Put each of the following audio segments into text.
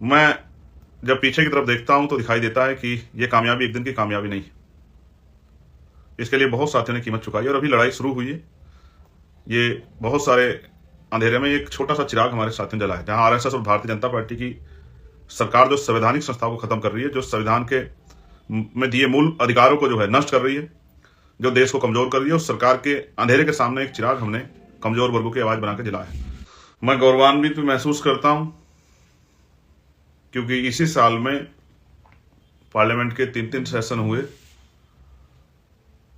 मैं जब पीछे की तरफ देखता हूं तो दिखाई देता है कि ये कामयाबी एक दिन की कामयाबी नहीं है। इसके लिए बहुत साथियों ने कीमत चुकाई और अभी लड़ाई शुरू हुई है। ये बहुत सारे अंधेरे में एक छोटा सा चिराग हमारे साथियों ने जलाया, जहां आरएसएस और भारतीय जनता पार्टी की सरकार जो संवैधानिक संस्थाओं को खत्म कर रही है, जो संविधान के में दिए मूल अधिकारों को जो है नष्ट कर रही है, जो देश को कमजोर कर रही है, उस सरकार के अंधेरे के सामने एक चिराग हमने कमजोर वर्गों की आवाज बना के जलाया। मैं गौरवान्वित महसूस करता हूं क्योंकि इसी साल में पार्लियामेंट के 3 सेशन हुए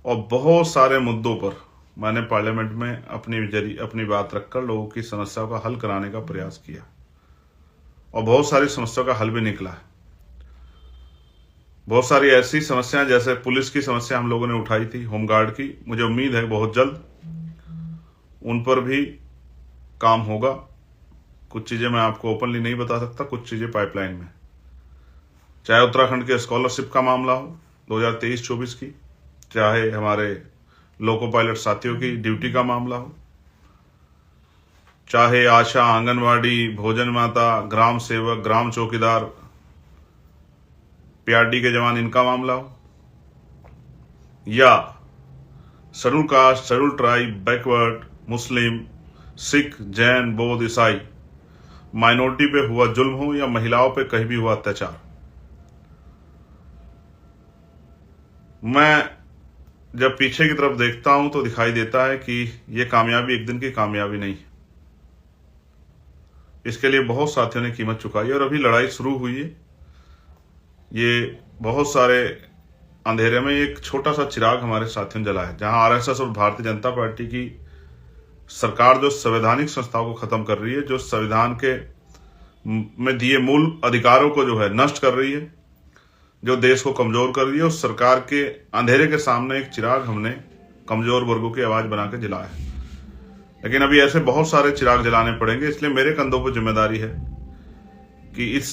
और बहुत सारे मुद्दों पर मैंने पार्लियामेंट में अपनी बात रखकर लोगों की समस्याओं का हल कराने का प्रयास किया और बहुत सारी समस्याओं का हल भी निकला है। बहुत सारी ऐसी समस्याएं जैसे पुलिस की समस्या हम लोगों ने उठाई थी, होमगार्ड की, मुझे उम्मीद है बहुत जल्द उन पर भी काम होगा। कुछ चीजें मैं आपको ओपनली नहीं बता सकता, कुछ चीजें पाइपलाइन में, चाहे उत्तराखंड के स्कॉलरशिप का मामला हो 2023-24 की, चाहे हमारे लोको पायलट साथियों की ड्यूटी का मामला हो, चाहे आशा, आंगनवाड़ी, भोजन माता, ग्राम सेवक, ग्राम चौकीदार, पीआरडी के जवान, इनका मामला हो, या schedule caste, schedule tribe, backward, Muslim, Sikh, Jain, बौद्ध, ईसाई, माइनॉरिटी पे हुआ जुल्म हो या महिलाओं पे कहीं भी हुआ अत्याचार। मैं जब पीछे की तरफ देखता हूं तो दिखाई देता है कि ये कामयाबी एक दिन की कामयाबी नहीं है। इसके लिए बहुत साथियों ने कीमत चुकाई और अभी लड़ाई शुरू हुई है। ये बहुत सारे अंधेरे में एक छोटा सा चिराग हमारे साथियों ने जलाया, जहां आरएसएस और भारतीय जनता पार्टी की सरकार जो संवैधानिक संस्थाओं को खत्म कर रही है, जो संविधान के में दिए मूल अधिकारों को जो है नष्ट कर रही है, जो देश को कमजोर कर रही है, उस सरकार के अंधेरे के सामने एक चिराग हमने कमजोर वर्गों की आवाज बना के जलाया। लेकिन अभी ऐसे बहुत सारे चिराग जलाने पड़ेंगे, इसलिए मेरे कंधों पर जिम्मेदारी है कि इस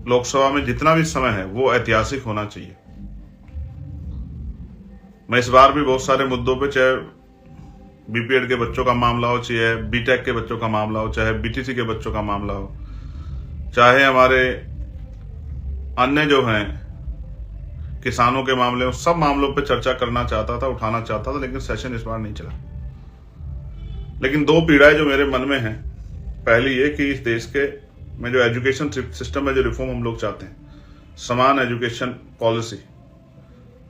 लोकसभा में जितना भी समय है वो ऐतिहासिक होना चाहिए। मैं इस बार भी बहुत सारे मुद्दों पे, चाहे बीपीएड के बच्चों का मामला हो, चाहे बीटेक के बच्चों का मामला हो, चाहे बीटीसी के बच्चों का मामला हो, चाहे हमारे अन्य जो हैं किसानों के मामले, सब मामलों पे चर्चा करना चाहता था, उठाना चाहता था, लेकिन सेशन इस बार नहीं चला। लेकिन 2 पीड़ाएं जो मेरे मन में हैं, पहली ये कि इस देश के में जो एजुकेशन सिस्टम में जो रिफॉर्म हम लोग चाहते हैं, समान एजुकेशन पॉलिसी,